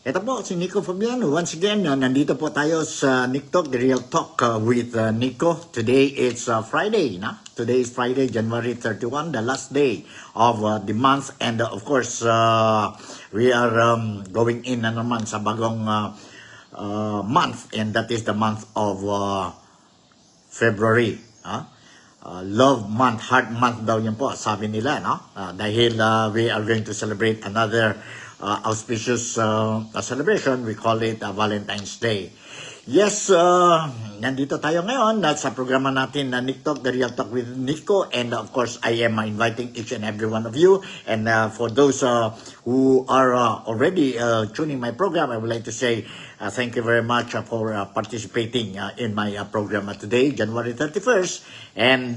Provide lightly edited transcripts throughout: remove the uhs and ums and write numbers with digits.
Ito po, si Nico Fabiano. Once again, nandito po tayo sa Nick Talk, The Real Talk with Nico. Today, it's Friday, na? Today is Friday, January 31, the last day of the month. And of course, we are going in na naman sa bagong month. And that is the month of February. Love month, heart month daw yun po, sabi nila, no? Dahil we are going to celebrate another auspicious celebration. We call it Valentine's Day. Yes, nandito tayo ngayon sa programa natin na Nick Talk, The Real Talk with Nico. And of course, I am inviting each and every one of you. And for those who are already tuning my program, I would like to say thank you very much for participating in my program today, January 31st. And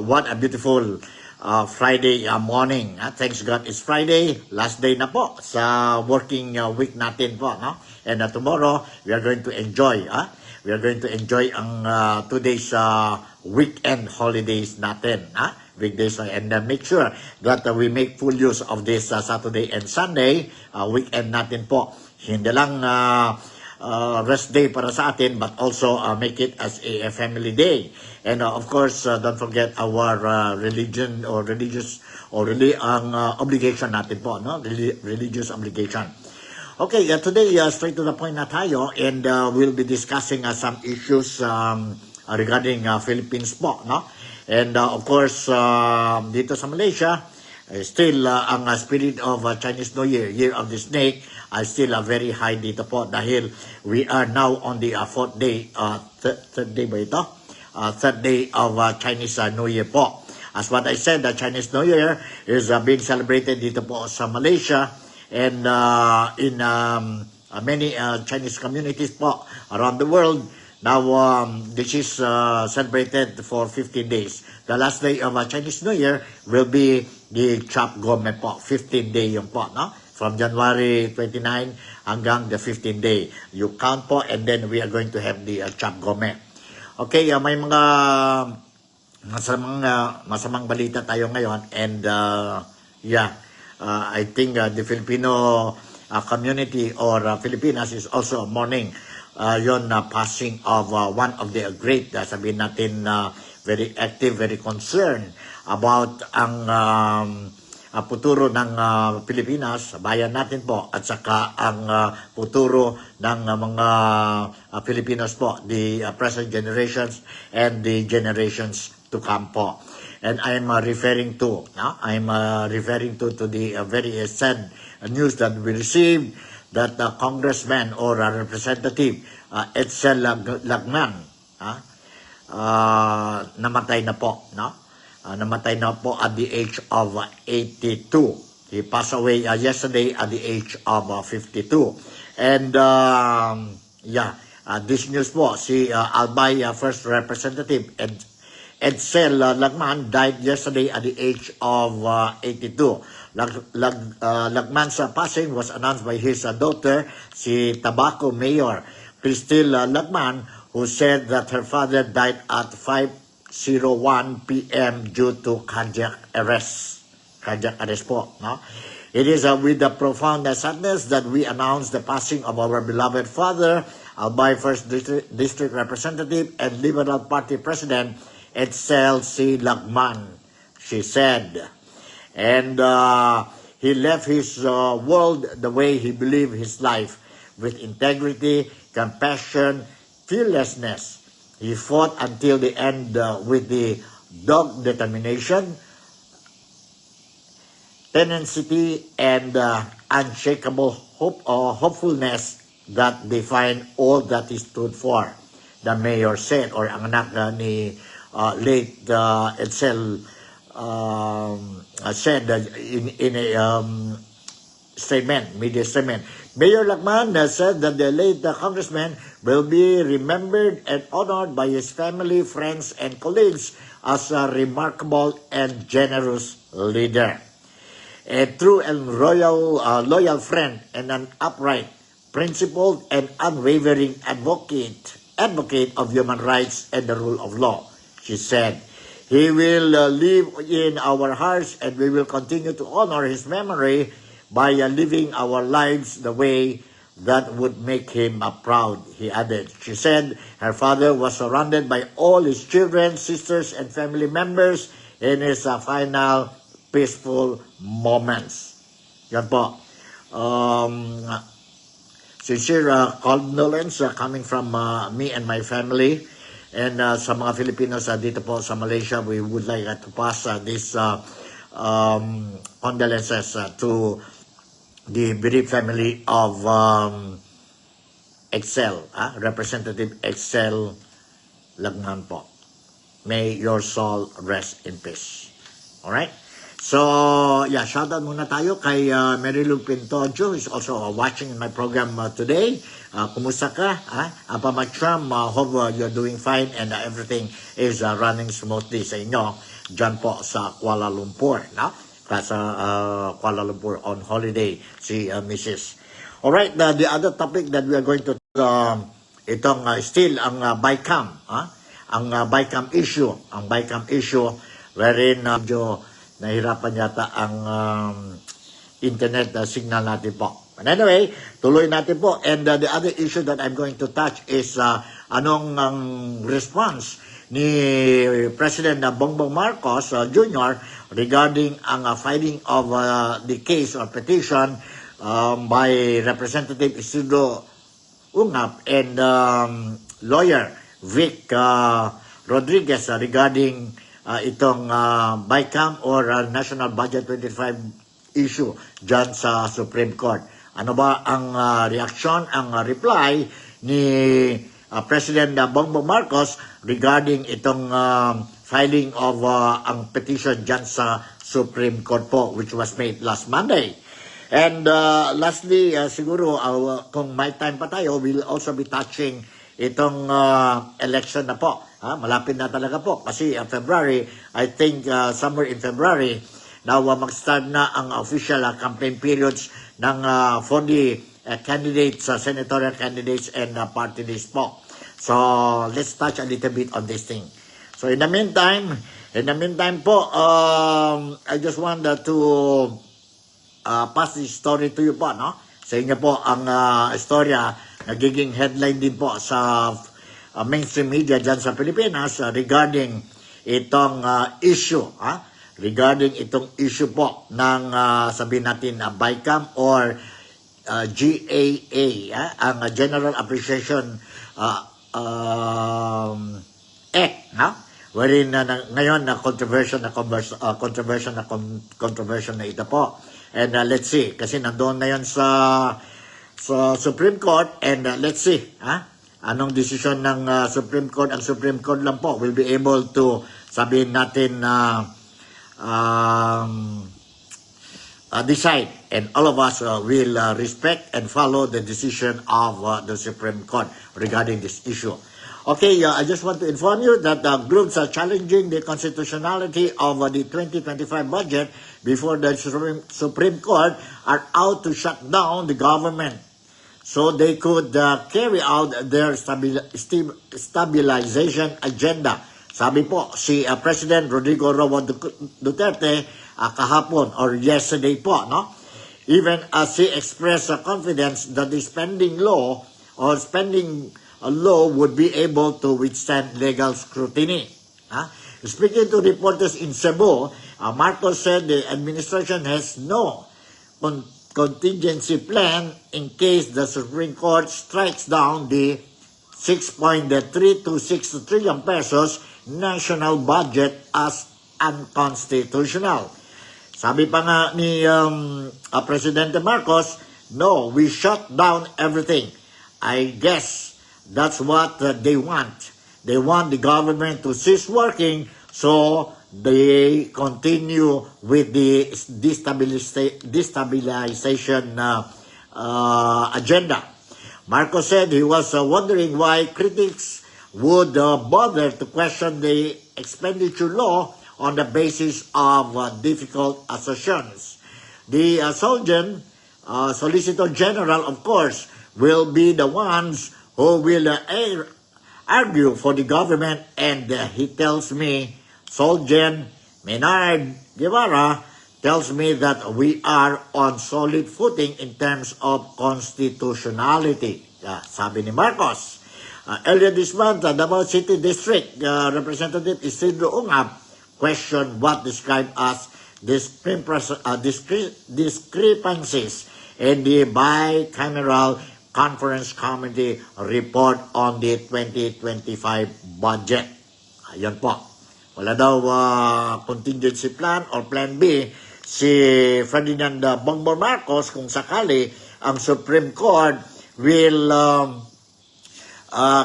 what a beautiful Friday morning. Thanks God it's Friday. Last day na po sa working week natin po. No? And tomorrow, we are going to enjoy. We are going to enjoy ang 2 days weekend holidays natin. Weekdays. And make sure that we make full use of this Saturday and Sunday weekend natin po. Hindi lang rest day para sa atin, but also make it as a family day. And of course, don't forget our religion or religious or obligation natin po, no? Religious obligation. Okay, today straight to the point na tayo, and we'll be discussing some issues regarding Philippines po, no? And of course, dito sa Malaysia, still ang spirit of Chinese New Year, Year of the Snake, still very high dito po dahil we are now on the fourth day, third day ba ito? Third day of Chinese New Year po. As what I said, the Chinese New Year is being celebrated dito po sa Malaysia and in many Chinese communities po around the world. Now, this is celebrated for 15 days. The last day of Chinese New Year will be the Chap Gome po. 15 day yung po, no? From January 29 hanggang the 15 day. You count po and then we are going to have the Chap Gome. Okay, may mga masamang balita tayo ngayon. And I think the Filipino community or Filipinas is also mourning passing of one of the great, sabihin natin, very active, very concerned about ang futuro ng Pilipinas, bayan natin po, at saka ang futuro ng mga Filipinos po, the present generations and the generations to come po. And I'm referring to the very sad news that we received that the congressman or representative Edsel Lagman namatay na po, no? Namatay na po at the age of 82. He passed away yesterday at the age of 52. And this news po, si Albay First Representative Edsel Lagman died yesterday at the age of 82. Lagman's passing was announced by his daughter, si Tabaco Mayor Cristel Lagman, who said that her father died at 5:01 p.m. due to cardiac arrest. Cardiac arrest po, no? It is with the profound sadness that we announce the passing of our beloved father, Albay First District Representative and Liberal Party President, Edsel C. Lagman, she said. And he left his world the way he believed his life, with integrity, compassion, fearlessness. He fought until the end with the dogged determination, tenacity, and unshakable hopefulness that define all that he stood for, the mayor said, or ang anak ni late Edsel said in a media statement. Mayor Lagman said that the late congressman will be remembered and honored by his family, friends, and colleagues as a remarkable and generous leader. A true and loyal friend and an upright, principled, and unwavering advocate of human rights and the rule of law, she said. He will live in our hearts, and we will continue to honor his memory by living our lives the way that would make him proud, he added. She said her father was surrounded by all his children, sisters, and family members in his final peaceful moments. Yan po. Sincere condolence coming from me and my family. And sa mga Filipinos dito po sa Malaysia, we would like to pass this condolences to the bereaved family of Excel, Representative Excel Lagman po. May your soul rest in peace. Alright? So, yeah, shoutout muna tayo kay Marilu Pintojo, who's also watching my program today. Kumusta ka? Apa Matram, hope you're doing fine and everything is running smoothly sa inyo dyan po sa Kuala Lumpur. No? Sa Kuala Lumpur on holiday, si Mrs. Alright, the other topic that we are going to itong still ang BICAM, ang BICAM issue, wherein medyo nahirapan yata ang internet signal natin po. But anyway, tuloy natin po. And the other issue that I'm going to touch is anong response ni President Bongbong Marcos Jr. regarding ang filing of the case or petition by Representative Isidro Ungap and lawyer Vic Rodriguez regarding itong BICAM or National Budget 25 issue dyan sa Supreme Court. Ano ba ang reaksyon, ang reply ni President Bongbong Marcos regarding itong filing of ang petition dyan sa Supreme Court po, which was made last Monday. And lastly, siguro kung may time pa tayo, we'll also be touching itong election na po. Malapit na talaga po kasi February, I think somewhere in February, now mag-start na ang official campaign periods ng for the candidates, senatorial candidates and party list po. So let's touch a little bit on this thing. So in the meantime po, I just want to pass this story to you po, no? Sa inyo po ang istorya nagiging headline din po sa mainstream media dyan sa Pilipinas regarding itong issue, regarding itong issue po ng sabihin natin BICAM or GAA, ang General Appreciation Act, wherein ngayon na controversial na ito po. And let's see, kasi nandoon na yan sa Supreme Court and let's see, anong decision ng Supreme Court. Ang Supreme Court lang po will be able to sabihin natin decide, and all of us will respect and follow the decision of the Supreme Court regarding this issue. Okay, I just want to inform you that groups are challenging the constitutionality of the 2025 budget before the Supreme Court are out to shut down the government so they could carry out their stabilization agenda. Sabi po si President Rodrigo Roa Duterte kahapon or yesterday po, no? Even as he expressed confidence that the spending law would be able to withstand legal scrutiny. Speaking to reporters in Cebu, Marcos said the administration has no contingency plan in case the Supreme Court strikes down the 6.326 trillion pesos national budget as unconstitutional. Sabi pa nga ni Presidente Marcos, no, we shut down everything. I guess that's what they want. They want the government to cease working so they continue with the destabilization agenda. Marcos said he was wondering why critics would bother to question the expenditure law on the basis of difficult assertions. The Solicitor General, of course, will be the ones who will argue for the government, and he tells me, Solgen Menard Guevara tells me that we are on solid footing in terms of constitutionality. Sabi ni Marcos. Earlier this month, Davao City District Representative Isidro Ungab questioned what described as discrepancies in the bicameral conference committee report on the 2025 budget. Ayan po. Wala daw contingency plan or plan B si Ferdinand Bongbong Marcos kung sakali ang Supreme Court will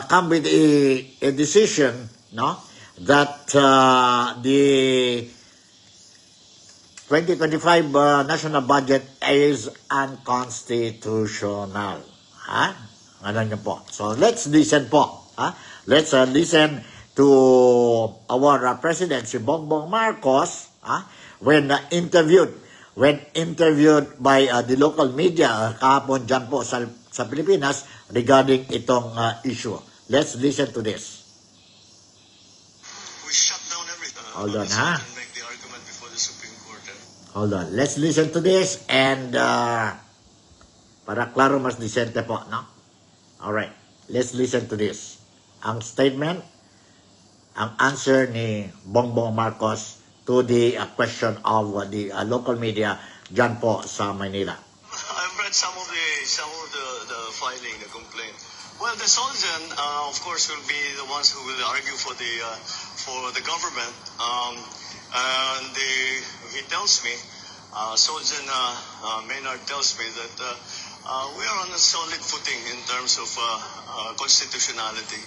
come with a decision, no, that the 2025 national budget is unconstitutional. Ano nyo po? So let's listen po. Let's listen to our President, si Bongbong Marcos, when interviewed by the local media kahapon dyan po sa Pilipinas regarding itong issue. Let's listen to this. We shut down everything. Hold on, and make the argument before the Supreme Court. Hold on. Let's listen to this and para klaro mas disente po, no? Alright. Let's listen to this. Ang statement, ang answer ni Bongbong Marcos to the question of the local media dyan po sa Manila. I've read some of the filing, the complaint. Well, the Solzhen, of course, will be the ones who will argue for the government. And he tells me, Solzhen Maynard tells me that we are on a solid footing in terms of constitutionality.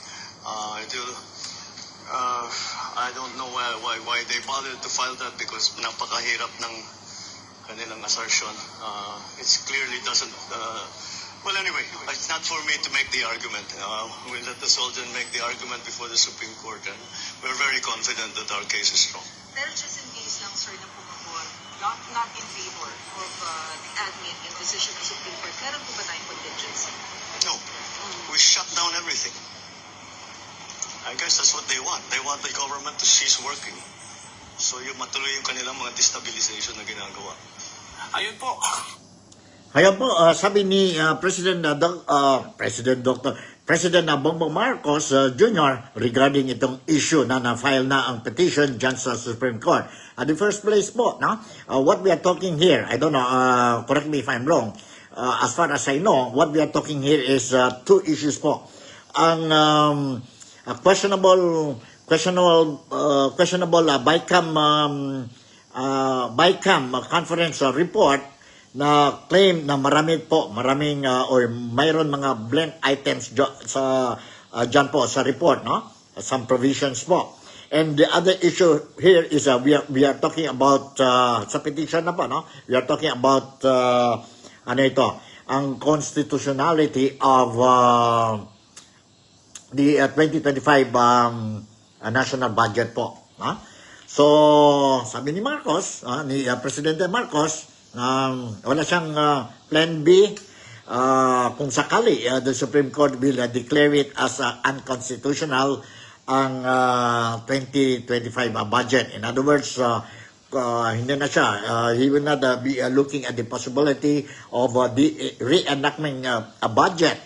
I don't know why they bothered to file that because napakahirap ng kanilang assertion. It clearly doesn't... well, anyway, it's not for me to make the argument. We'll let the Soldier make the argument before the Supreme Court, and we're very confident that our case is strong. Pero just in case lang, sir, na pumapor, not in favor of the admin and decision ng Supreme Court, meron po ba tayong contingency? No. We shut down everything. I guess that's what they want. They want the government to cease working. So yung matuloy yung kanilang mga destabilization na ginagawa. Ayun po. Kaya po, sabi ni President Bongbong Marcos Jr. regarding itong issue na na-file na ang petition dyan sa Supreme Court. At the first place po, no? What we are talking here, I don't know, correct me if I'm wrong, as far as I know, what we are talking here is two issues po. Ang questionable BICAM conference report na claim na maraming or mayroon mga blank items sa dyan po sa report, no? Some provisions po. And the other issue here is we are talking about sa petition na po, no? We are talking about ang constitutionality of the 2025 national budget po. So, sabi ni Marcos, ni Presidente Marcos, wala siyang plan B kung sakali the Supreme Court will declare it as unconstitutional ang 2025 budget. In other words, hindi na siya. He will not be looking at the possibility of the reenactment a budget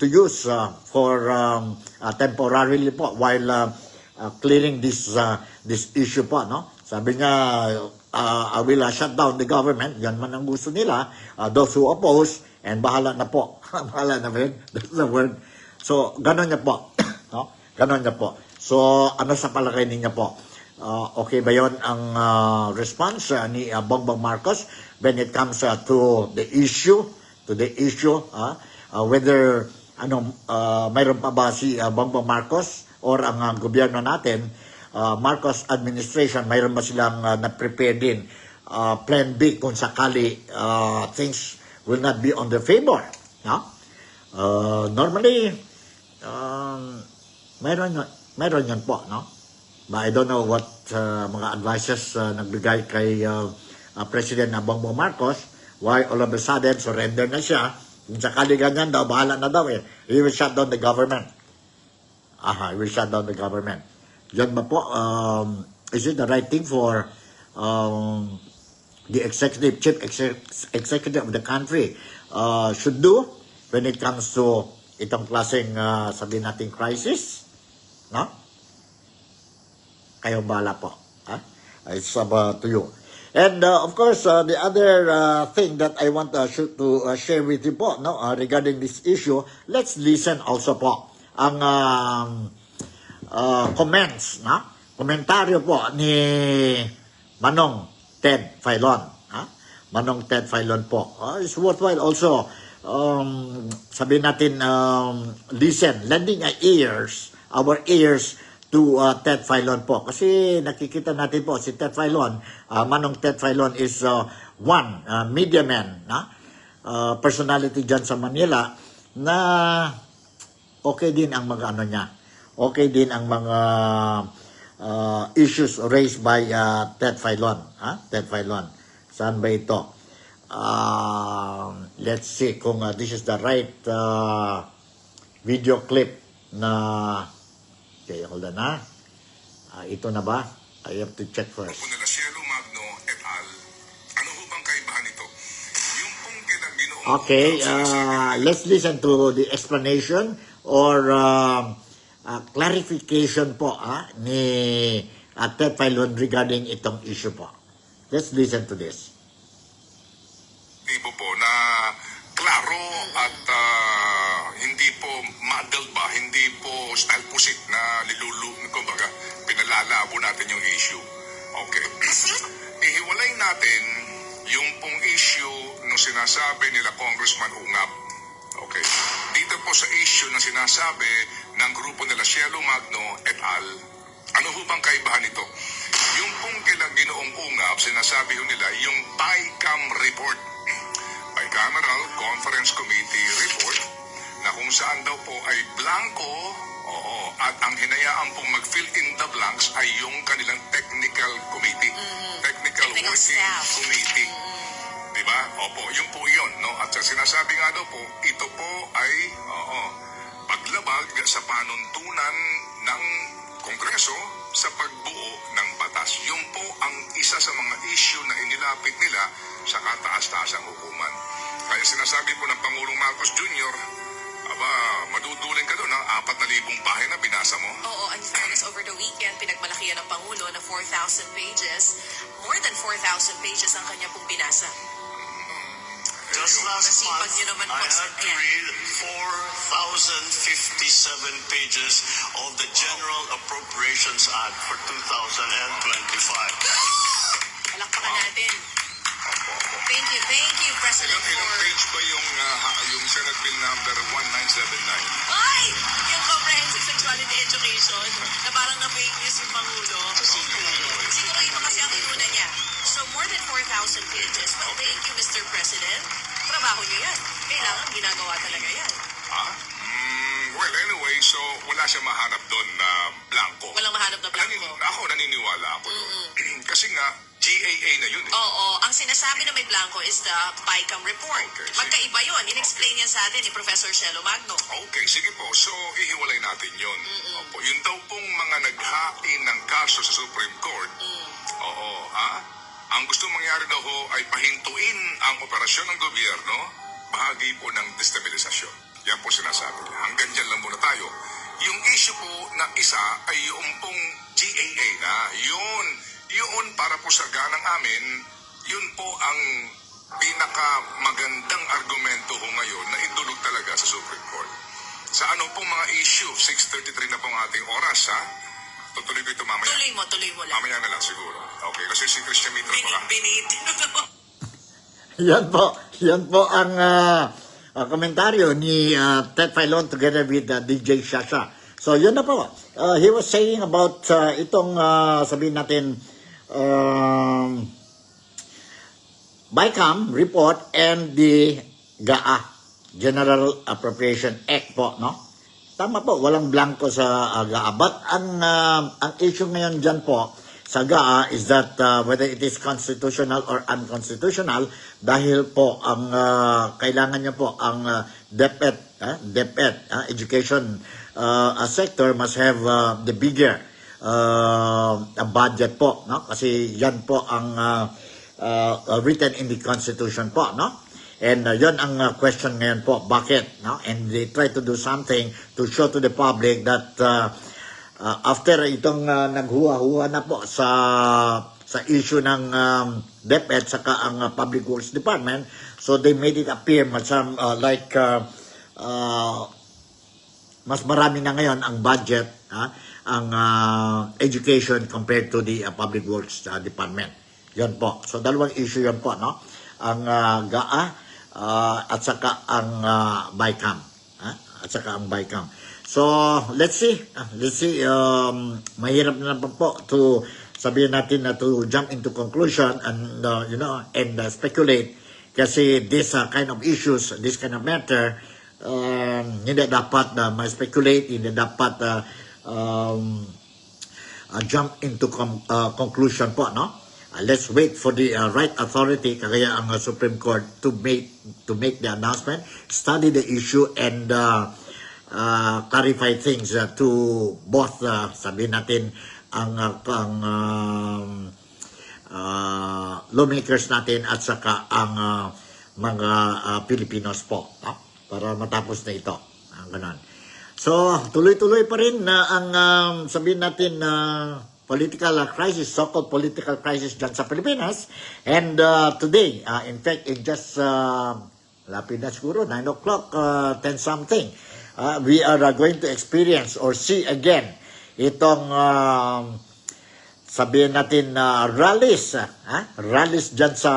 to use for temporarily po while clearing this issue po, no? Sabi niya, I will shut down the government. Yan man ang gusto nila. Those who oppose, and bahala na po. Bahala na ba yun? That's the word. So, ganon niya po. No? Ganon niya po. So, ano sa palagay niya po? Okay ba yun ang response ni Bongbong Marcos when it comes to the issue? Whether mayroon pa ba si Bongbong Marcos or ang gobyerno natin, Marcos administration, mayroon ba silang na-prepare din plan B kung sakali things will not be on their favor, no? Normally mayroon yan po, no? But I don't know what mga advices nagbigay kay President Bongbong Marcos, why all of a sudden surrender na siya. Kung sakali ganyan daw, bahala na daw he will shut down the government. He will shut down the government. Yan ba po, is it the right thing for the executive of the country should do when it comes to itong klaseng sabihin natin crisis, no? Kayo bala po. It's up to you. And of course, the other thing that I want to share with you po, no, regarding this issue, let's listen also po ang comments, no? Komentaryo po ni Manong Ted Filon. Manong Ted Filon po. It's worthwhile also sabihin natin lending our ears to Ted Filon po. Kasi nakikita natin po si Ted Filon, Manong Ted Filon is one media man, personality dyan sa Manila na okay din ang mga ano niya. Okay din ang mga issues raised by Ted Filon. Ted Filon. Saan ba ito? Let's see kung this is the right video clip na okay, hold on ito na ba? I have to check first. Nila Cielo Magno et al. Ano ho bang kaibahan nito? Yung pong kinaginoong... Okay, let's listen to the explanation or clarification po ni Ted Filon regarding itong issue po. Let's listen to this. Tipo po na klaro at hindi po muddled ba, hindi po style pusit na kumbaga, pinalalabo natin yung issue. Okay. Ihiwalay natin yung pong issue nung sinasabi nila Congressman Ungab. Okay. Dito po sa issue na sinasabi ng grupo nila Cielo Magno et al. Ano ho bang kaibahan nito? Yung pong kila Ginoong Ungab, sinasabi ho nila yung BICAM report, Bicameral Conference Committee report, na kung saan daw po ay blanco, at ang hinayaan pong mag-fill in the blanks ay yung kanilang technical committee, technical working staff. committee. Diba? Opo, yung po yun, no? At sinasabi nga daw po, ito po ay, paglabag sa panuntunan ng Kongreso sa pagbuo ng batas. Yun po ang isa sa mga issue na inilapit nila sa kataas-taasang hukuman. Kaya sinasabi po ng Pangulong Marcos Jr., maduduling ka doon, 4,000 pahina binasa mo. Oo, and fairness, over the weekend, pinagmalakihan ng Pangulo na 4,000 pages. More than 4,000 pages ang kanya pong binasa. Just last Masipag month, niyo naman po, I had to ayan. read 4,057 pages of the General Appropriations Act for 2025. Palakpakan natin. Thank you, President, Ilang for... page ba yung Senate Bill number 1979? Ay! Yung comprehensive sexuality education, na parang na-fake news yung Pangulo. Siguro iba kasi ang inuna niya. So, more than 4,000 pages. But thank you, Mr. President. Trabaho niyo yan. Kailangan ginagawa talaga yan. Well, anyway, so wala siya mahanap doon na blanco. Walang mahanap na blanco. Ako naniniwala ako doon. Kasi nga, GAA na yun eh. Oo, ang sinasabi na may blanco is the BICAM report. Okay, sige. Magkaiba yun. In-explain yan sa atin ni Professor Cielo Magno. Okay, sige po. So, ihiwalay natin yun. Opo, yun daw pong mga naghain ng kaso sa Supreme Court. Ang gusto mangyari daw ho ay pahintuin ang operasyon ng gobyerno, bahagi po ng destabilisasyon. Yan po sinasabi. Hanggang dyan lang muna tayo. Yung issue po na isa ay yung pong GAA na. Yun para po sa ganang amin, yun po ang pinakamagandang argumento ho ngayon na idulog talaga sa Supreme Court. Sa ano pong mga issue, 6:33 na pong ating oras, ha? Tutuloy ko ito mamaya. Tuloy mo lang. Mamaya na lang siguro. Okay, kasi si Christian Mitra pa. Binitin mo. Yan po ang komentaryo ni Ted Filon together with DJ Shasha. So, yun na po. He was saying about itong, sabihin natin, BICAM report and the GAA, General Appropriation Act po, no? Tama po, walang blanco sa GAA. But ang issue ngayon dyan po sa GAA is that whether it is constitutional or unconstitutional, dahil po ang kailangan niya po ang DepEd, education sector must have the bigger budget po, no? Kasi yan po ang written in the Constitution po, no? And yon ang question ngayon po, bakit, no? And they try to do something to show to the public that after itong naghuwa-huwa na po sa issue ng DepEd saka ang Public Works Department, so they made it appear like mas marami na ngayon ang budget, ang education compared to the Public Works Department. Yon po. So dalawang issue yon po, no? Ang GAA at saka ang BICAM. At saka ang BICAM. So let's see. Mahirap na po to sabihin natin na to jump into conclusion and speculate kasi this kind of issues, this kind of matter, hindi dapat ma-speculate, hindi dapat jump into conclusion po, no? Let's wait for the right authority, kagaya ang Supreme Court, to make the announcement, study the issue, and clarify things to both, sabihin natin, ang lawmakers natin at saka ang mga Pilipinos po, no? Para matapos na ito. Ganon. So, tuloy-tuloy pa rin na ang sabihin natin na political crisis, so-called political crisis dyan sa Pilipinas. And today, in fact, it just lapit na siguro, 9 o'clock, 10 something, we are going to experience or see again itong sabihin natin rallies dyan sa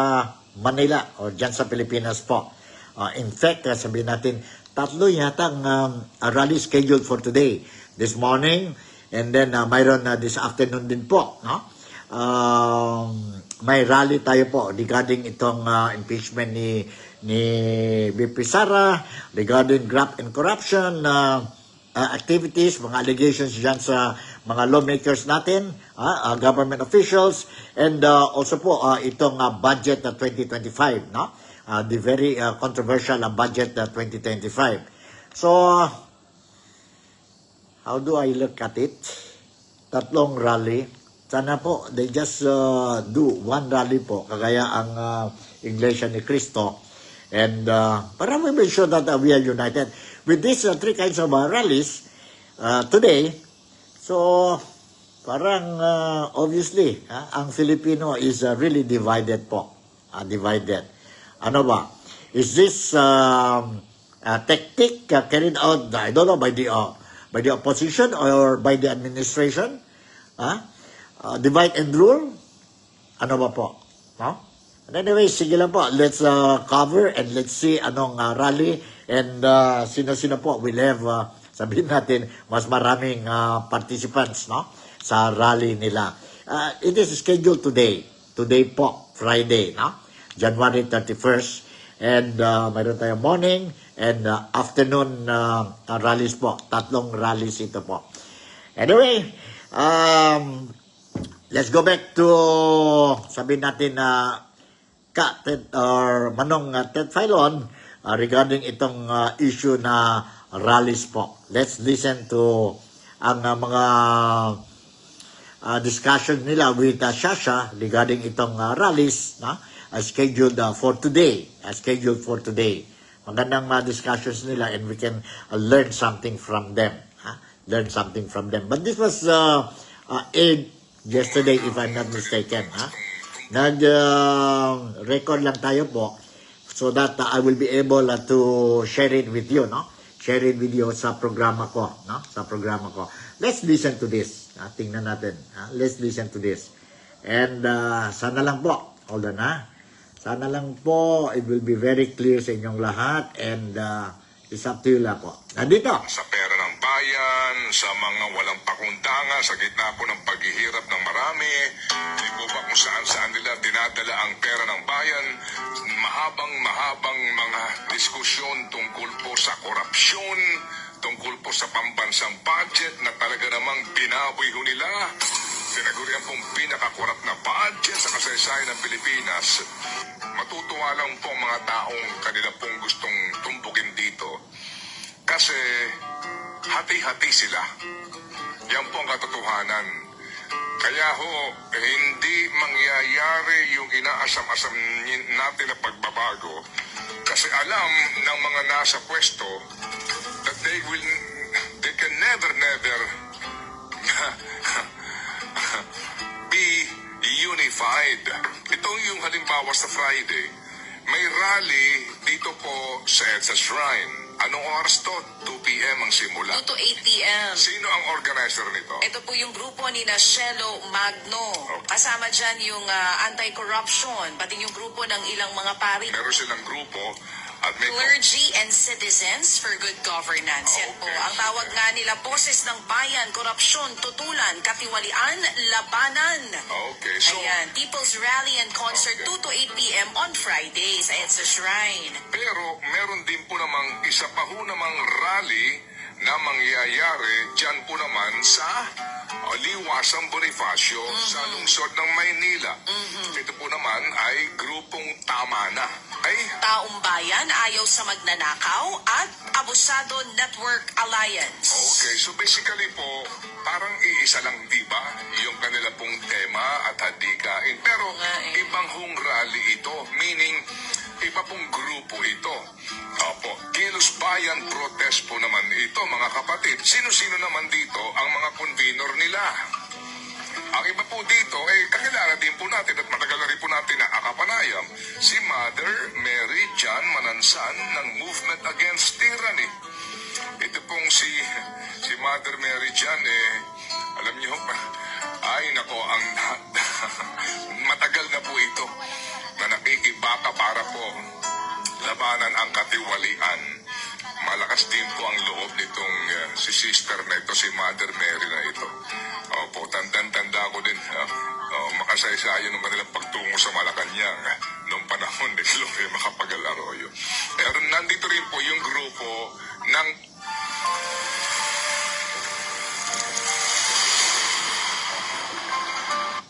Manila o dyan sa Pilipinas po. In fact, sabihin natin, 3 yata ang rally scheduled for today. This morning, and then mayroon this afternoon din po, no? May rally tayo po regarding itong impeachment ni VP Sara, regarding graft and corruption activities, mga allegations dyan sa mga lawmakers natin, government officials, and also po itong budget 2025, no? The very controversial budget 2025. So, how do I look at it? 3 rally. Sana po, they just do 1 rally po, kagaya ang Iglesia ni Cristo. And para we make sure that we are united. With these 3 kinds of rallies today, so parang obviously, ang Filipino is really divided po. Divided. Ano ba? Is this tactic carried out, I don't know, by the opposition or by the administration? Divide and rule? Ano ba po? No? And anyway, sige lang po. Let's cover and let's see anong rally and sino-sino po will have, sabihin natin, mas maraming participants, no? Sa rally nila. It is scheduled today. Today po, Friday, no? January 31st. And mayroon tayong morning and afternoon rallies po. 3 rallies ito po. Anyway, let's go back to, sabihin natin na Ted or Manong Ted Filon regarding itong issue na rallies po. Let's listen to ang mga discussion nila with Shasha regarding itong rallies, no? Scheduled for today. Magandang discussions nila and we can learn something from them. But this was aired yesterday, if I'm not mistaken. Nag-record lang tayo po so that I will be able to share it with you, no? Share it with you sa programa ko, no? Let's listen to this. Tingnan natin. Let's listen to this. And sana lang po, hold on, sana lang po, it will be very clear sa inyong lahat and it's up to you lang po. Nandito. Sa pera ng bayan, sa mga walang pakundangan, sa gitna po ng paghihirap ng marami, hindi po ba kung saan nila dinadala ang pera ng bayan, mahabang mga diskusyon tungkol po sa korupsyon, tungkol po sa pambansang budget na talaga namang binaboy ho nila. Tinagurian pong pinakakorap na budget sa kasaysayan ng Pilipinas. Matutuwa lang po ang mga taong kanila pong gustong tumpukin dito. Kasi hati-hati sila. Yan po ang katotohanan. Kaya ho, hindi mangyayari yung inaasam-asam natin na pagbabago kasi alam ng mga nasa pwesto that they can never be unified. Ito yung halimbawa sa Friday. May rally dito po sa EDSA Shrine. Anong oras to? 2 p.m. ang simula. 2 to 8 p.m. Sino ang organizer nito? Ito po yung grupo ni Shelo Magno. Kasama dyan yung anti-corruption, pati yung grupo ng ilang mga pari. Meron silang grupo at may Clergy and Citizens for Good Governance. Yan po. Okay. Ang tawag nga nila, Boses ng Bayan, Korupsyon, Tutulan, Katiwalian, Labanan. Okay, so Ayan, People's Rally and Concert, Okay. 2 to 8 p.m. on Friday sa EDSA Shrine. pero meron din po namang isa pa ho namang rally na mangyayari dyan po naman sa Liwasang Bonifacio sa lungsod ng Maynila. Ito po naman ay grupong Tama Na. Ay, Taong Bayan, Ayaw sa Magnanakaw, at Abusado Network Alliance. okay, so basically po, parang iisa lang, di ba? Yung kanila pong tema at hadikain. Pero nga eh. ibang hong rally ito, meaning iba pong grupo ito. Opo, Kilos Bayan Protest po naman ito, mga kapatid. Sino-sino naman dito ang mga convener nila? Ang iba po dito, kakilala din po natin at matagal na rin po natin nakakapanayam, si Mother Mary Jan Manansan ng Movement Against Tyranny. Ito pong si Mother Mary Jan, alam niyo, ay nako, matagal na po ito na nakikibaka para po labanan ang katiwalian. Malakas din po ang loob nitong si sister na ito, si Mother Mary na ito. Opo, tanda ko din, makasaysayan ng kanilang pagtungo sa Malacanang noong panahon ni Gloria Macapagal Arroyo. Pero nandito rin po yung grupo ng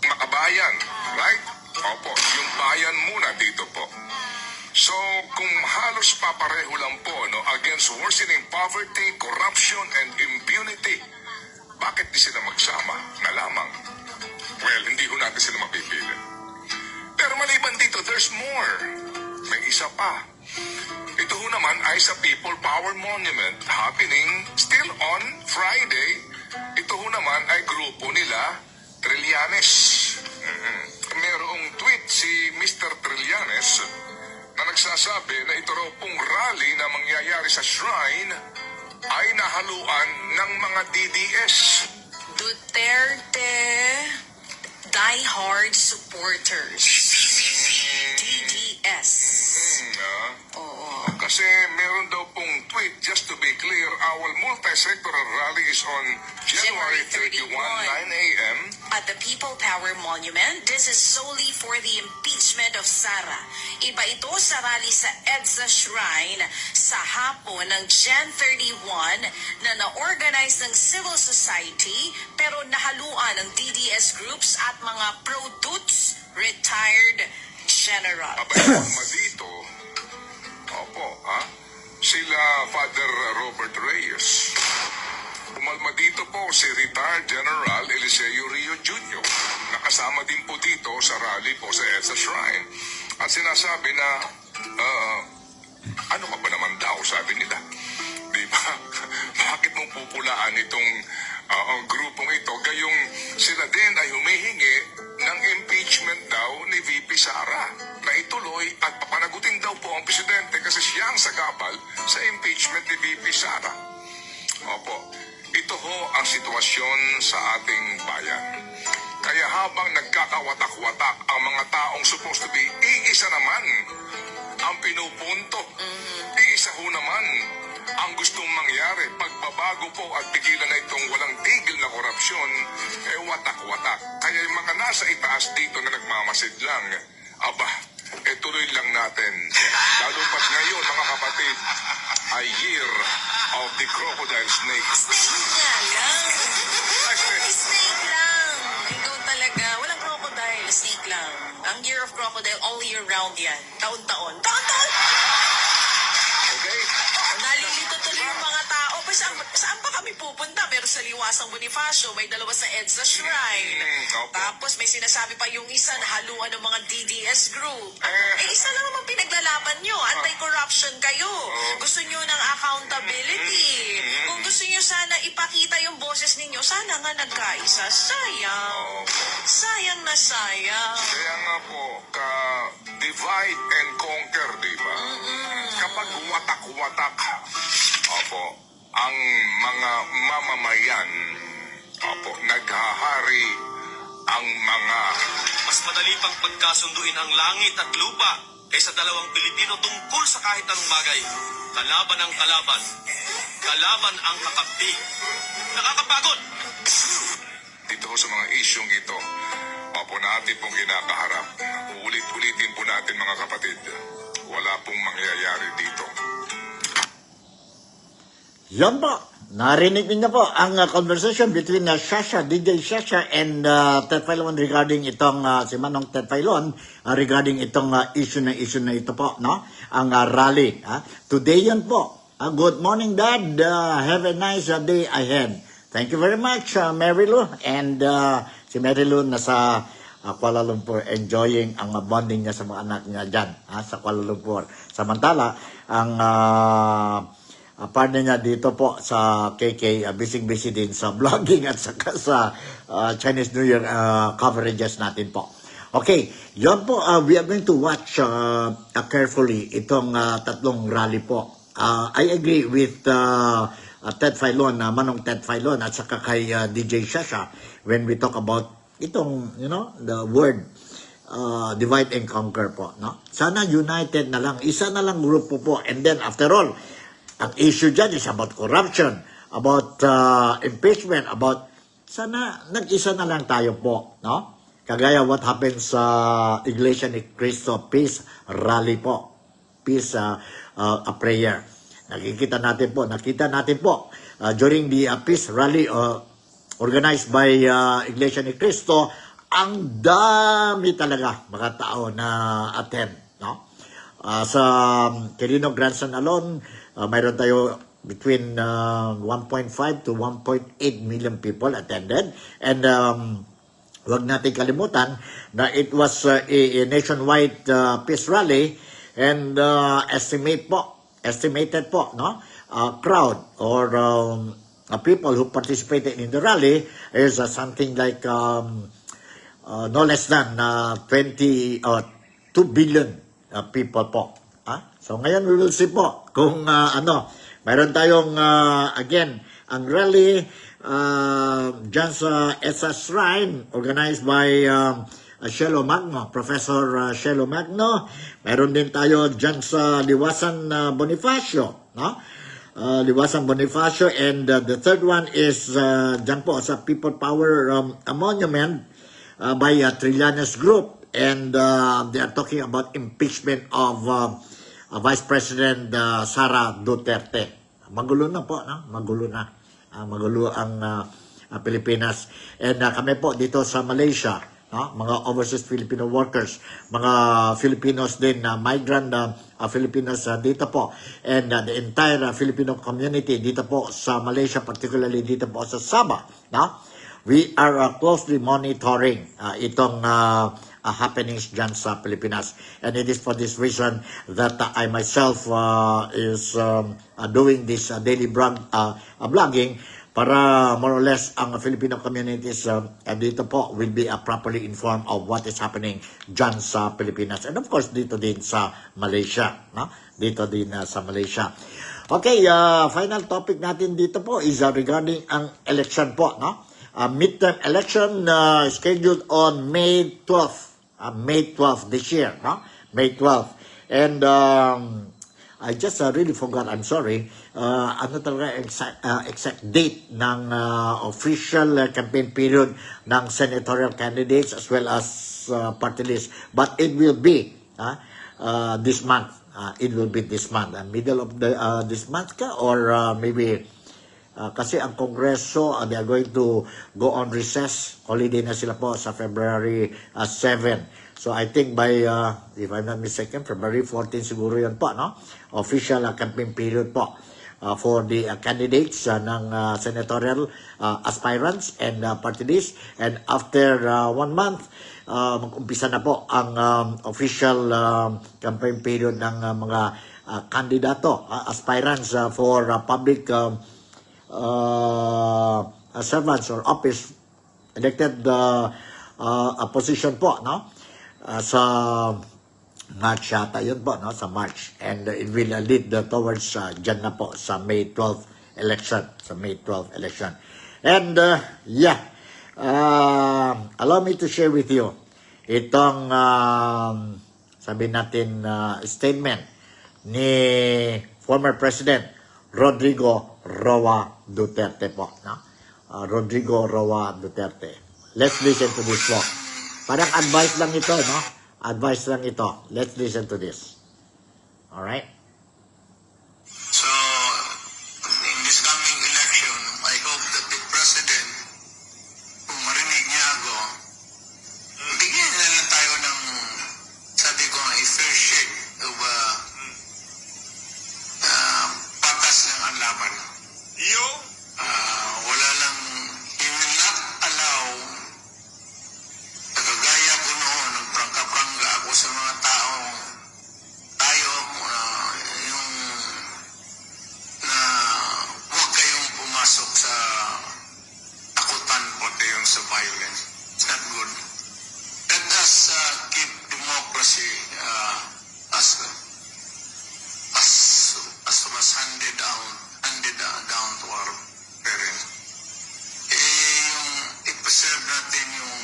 Makabayan, right? Opo, yung bayan muna dito po. So, kung halos papareho lang po against worsening poverty, corruption, and impunity, bakit di sila magsama na lamang? Well, hindi ho natin sila mapipili. Pero maliban dito, there's more. May isa pa. Ito ho naman ay sa People Power Monument happening still on Friday. Ito ho naman ay grupo nila, Trillanes. Merong tweet si Mr. Trillanes na nagsasabi na ito raw pong rally na mangyayari sa shrine ay nahaluan ng mga DDS. Duterte diehard supporters. DDS. Oo. Kasi meron daw pong tweet, just to be clear, our multi-sectoral rally is on January 31, 9 a.m. At the People Power Monument, this is solely for the impeachment of Sara. Iba ito sa rally sa EDSA Shrine sa hapon ng Jan 31 na na-organize ng civil society pero nahaluan ng DDS groups at mga pro-Duts retired general. Abay, forma dito, opo, sila Father Robert Reyes. Umalma dito po si retired General Eliseo Rio Jr. Nakasama din po dito sa rally po sa EDSA Shrine. At sinasabi na, ano ka ba naman daw, sabi nila. Di ba? Bakit mong pupulaan itong ang grupong ito? Gayong sila din ay humihingi ng impeachment daw ni VP Sara na ituloy at papanagutin daw po ang presidente kasi siya ang sagabal sa impeachment ni VP Sara. Opo, ito ho ang sitwasyon sa ating bayan. Kaya habang nagkakawatak-watak ang mga taong supposed to be iisa naman ang pinupunto, iisa ho naman ang gustong mangyari, pagbabago po at pigilan na itong walang tigil na korupsyon, watak-watak. Kaya yung mga nasa itaas dito na nagmamasid lang, tuloy lang natin. Lalo pat ngayon, mga kapatid, ay year of the crocodile snake. Snake nga lang. Snake lang. Ikaw talaga. Walang crocodile. Snake lang. Ang year of crocodile, all year round yan. Taon-taon. Taon-taon! Okay? Nalilito tuloy yung mga tao. saan pa kami pupunta? Meron sa Liwasang Bonifacio, may dalawa sa EDSA Shrine. Opo. Tapos may sinasabi pa yung isa na haluan ng mga DDS group. Isa lang naman pinaglalaban nyo. Anti-corruption kayo. Gusto nyo ng accountability. Kung gusto nyo sana ipakita yung boses ninyo, sana nga nagkaisa. Sayang. Sayang na sayang. Kaya nga po, divide and conquer, di ba? Kapag watak-watak, opo, ang mga mamamayan, opo, naghahari ang mga... Mas madali pang pagkasunduin ang langit at lupa kaysa dalawang Pilipino tungkol sa kahit anong bagay. Kalaban ang kalaban. Kalaban ang kakampi. Nakakapagod! Dito ho sa mga isyong ito, opo, na atin pong kinakaharap. Ulit-ulitin po natin, mga kapatid, wala pong mangyayari dito. Yan po. Narinig niyo po ang conversation between Shasha, DJ Shasha and Ted Filon regarding itong si Manong Ted Filon regarding itong issue na ito po, no? Ang rally. Today yan po. Good morning, Dad. Have a nice day ahead. Thank you very much, Mary Lou. And si Mary Lou nasa Kuala Lumpur enjoying ang bonding niya sa mga anak niya dyan sa Kuala Lumpur. Samantala, ang partner niya dito po sa KK, busy din sa vlogging at saka sa Chinese New Year coverages natin po. Okay, yun po, we are going to watch carefully itong tatlong rally po. I agree with Ted Filon, Manong Ted Filon at saka kay DJ Shasha when we talk about itong, the word divide and conquer po. No? Sana united na lang, isa na lang grupo po. And then after all, ang issue dyan is about corruption, about impeachment, about sana nag-isa na lang tayo po, no? Kagaya what happens sa Iglesia ni Cristo Peace Rally po. Peace a prayer. Nakita natin po during the Peace Rally organized by Iglesia ni Cristo, ang dami talaga mga tao na attend, no? Sa Quirino Grandstand alone, mayroon tayo between 1.5 to 1.8 million people attended. And wag natin kalimutan na it was a nationwide peace rally and estimated po, no? Crowd or people who participated in the rally is something like no less than 2 billion people po. So ngayon we will see po kung mayroon tayong again ang rally dyan sa EDSA Shrine organized by Shelo Magno, Professor Shelo Magno. Mayroon din tayo dyan sa Liwasan Bonifacio, no? Liwasan Bonifacio, and the third one is dyan po sa People Power Monument by Trillanes Group, and they are talking about impeachment of Vice President Sara Duterte. Magulo na po, no? Magulo na. Magulo ang Pilipinas. And kami po dito sa Malaysia, no? Mga overseas Filipino workers, mga Filipinos din, migrant Filipinos dito po, and the entire Filipino community dito po sa Malaysia, particularly dito po sa Sabah, no? We are closely monitoring itong happenings dyan sa Pilipinas. And it is for this reason that I myself is doing this daily vlogging para more or less ang Filipino communities dito po will be properly informed of what is happening dyan sa Pilipinas. And of course, dito din sa Malaysia. No? Dito din sa Malaysia. Okay, final topic natin dito po is regarding ang election po. No? Midterm election scheduled on May 12th. May 12th this year, no? May 12th. And I just really forgot, I'm sorry, ano talaga exact date ng official campaign period ng senatorial candidates as well as party list. But it will be this month. It will be this month. Middle of this month ka or maybe kasi ang Kongreso, they are going to go on recess. Holiday na sila po sa February 7. So I think by, if I'm not mistaken, February 14 siguro yun po, no? Official campaign period po. for the candidates ng senatorial aspirants and party list. And after 1 month, mag-umpisa na po ang official campaign period ng mga kandidato, aspirants for public servants or office, elected position po, no? Sa March yata yun po, no? Sa March. And it will lead towards dyan na po sa May 12th election. Sa May 12th election. And allow me to share with you itong sabi natin statement ni former President Rodrigo Roa Duterte po, no? Rodrigo Roa Duterte. Let's listen to this po. Parang advice lang ito, no? Advice lang ito. Let's listen to this. Alright? So, in this coming election, I hope that the President, kung marinig niya ako, bigyan na lang tayo ng, sabi ko, a fair shake of patas ng ang laban. Wala lang, he will not allow, kagaya ko noon, nagprangka-prangka ako sa mga taong tayo, yung na huwag kayong pumasok sa takutan pati yung sa violence. It's not good. Let us keep democracy as was handed down to our parents. Yung i-preserve natin yung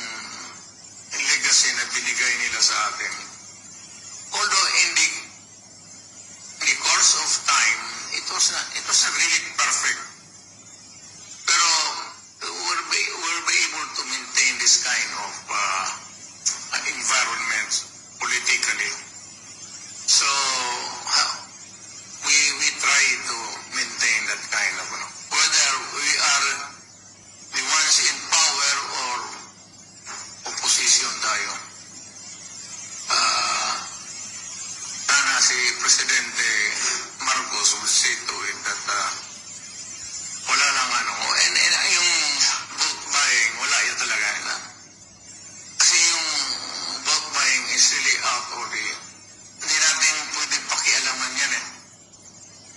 legacy na binigay nila sa atin. Although in the course of time, it was not really perfect. Pero we're able to maintain this kind of environment politically. So we try to maintain that kind of, whether we are the ones in power or opposition tayo. Sana si Presidente Marcos will see to it that wala lang and yung vote buying, wala yan talaga na. Kasi yung vote buying is really out of the, hindi natin pwedeng pakialaman yan eh.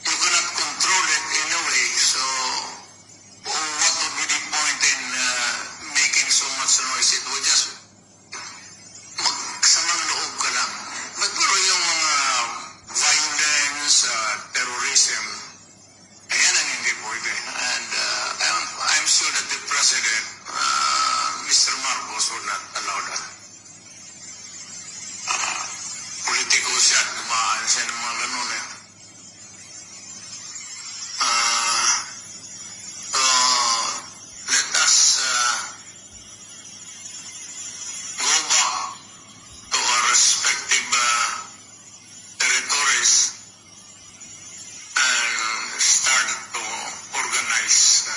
You cannot control it in a way, so what would be the point in making so much noise? It would just magsamang loob ka lang. Pero yung mga violence, terrorism, ayan ang hindi pwede. And I'm sure that the President, Mr. Marcos, would not allow that. Politiko siya, dumaan siya ng mga ganun eh. Let us go back to our respective territories and start to organize.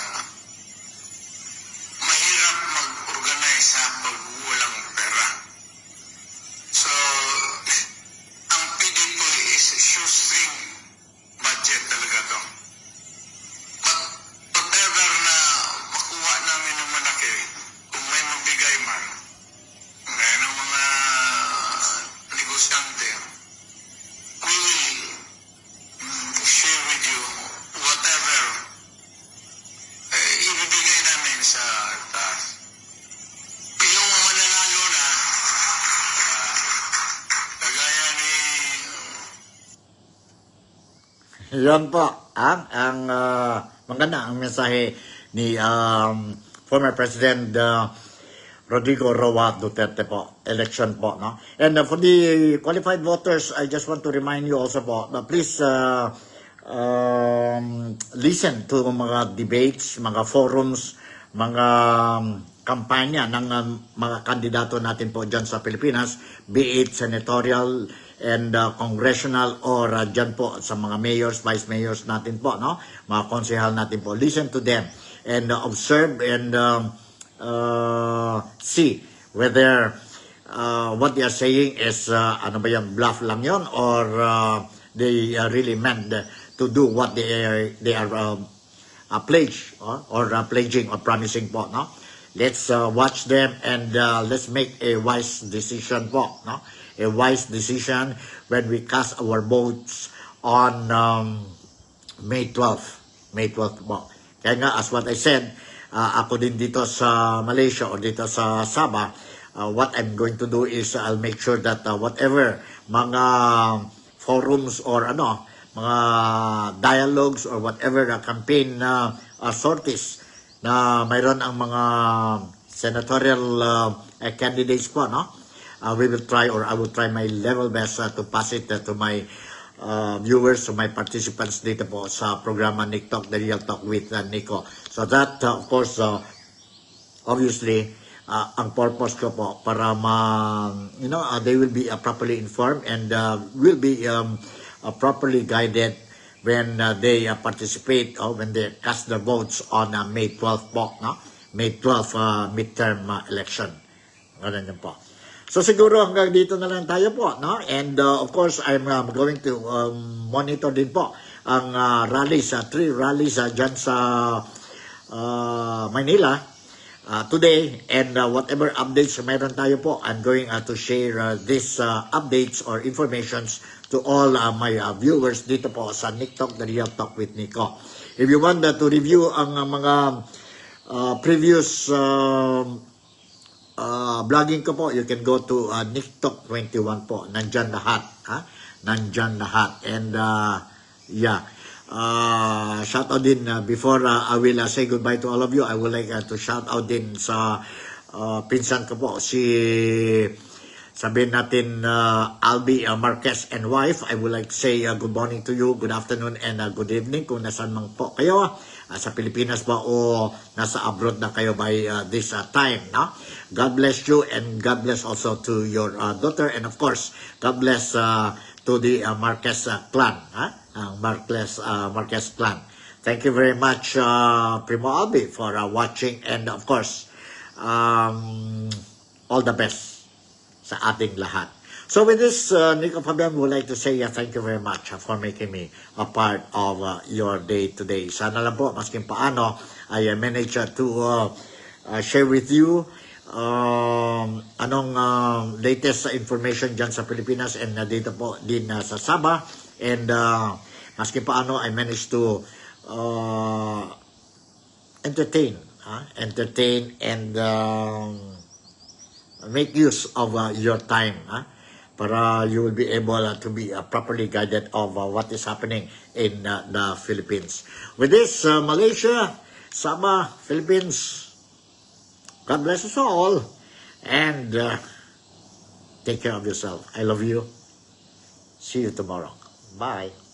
Mahirap mag-organize pag walang pera. So, ang PDP is shoestring budget talaga to. But whatever na makuha namin ng malaki, kung may magbigay man, gaya ng mga negosyante, we will share with you whatever ibibigay namin sa taas. Yung mananalo na, kagaya ni Yan po ang maganda ang mensahe ni former President Rodrigo Roa Duterte po, election po, no? And for the qualified voters, I just want to remind you also po, please listen to mga debates, mga forums, mga kampanya ng mga kandidato natin po dyan sa Pilipinas, be it senatorial and congressional or dyan po sa mga mayors, vice mayors natin po, no? Mga konsehal natin po. Listen to them and observe and see whether what they are saying is ano ba yan, bluff lang yon or they really meant to do what they are pledged or pledging or promising po, no? Let's watch them and let's make a wise decision po, no? A wise decision when we cast our votes on May 12th. May 12th po. Kaya nga, as what I said, ako din dito sa Malaysia or dito sa Sabah, what I'm going to do is I'll make sure that whatever mga forums or mga dialogues or whatever campaign sorties na mayroon ang mga senatorial candidates po, no? We will try, or I will try my level best to pass it to my viewers, to my participants dito po sa programa Nick Talk, The Real Talk with Nico. So that, of course, obviously, ang purpose ko po para they will be properly informed and will be properly guided when they participate or when they cast their votes on May 12 po, no? May 12 midterm election. Ganun yun po. So siguro hanggang dito na lang tayo po, no? And of course, I'm going to monitor din po ang rallies, 3 rallies dyan sa Manila today, and whatever updates mayroon tayo po, I'm going to share these updates or informations to all my viewers dito po sa Nick Talk, The Real Talk with Nico. If you want to review ang mga previous vlogging ko po, you can go to Nick Talk 21 po. Nandyan lahat. Nandyan lahat. And yeah. Shout out din before I will say goodbye to all of you. I would like to shout out din sa pinsan ko po, sabihin natin Albi Marquez and wife. I would like to say good morning to you, good afternoon and good evening kung nasan man po kayo, sa Pilipinas ba o nasa abroad na kayo by this time, no? God bless you and God bless also to your daughter, and of course God bless to the Marquez clan, Marquez clan. Thank you very much, Primo Albi, for watching, and of course all the best sa ating lahat. So with this, Nico Fabian would like to say thank you very much for making me a part of your day today. Sana lang po, masking paano, I manage to share with you anong latest information dyan sa Pilipinas and dito po din sa Sabah. And masking paano, I managed to entertain and make use of your time, para you will be able to be properly guided of what is happening in the Philippines. With this, Malaysia, Sabah, Philippines, God bless us all, and take care of yourself. I love you. See you tomorrow. Bye.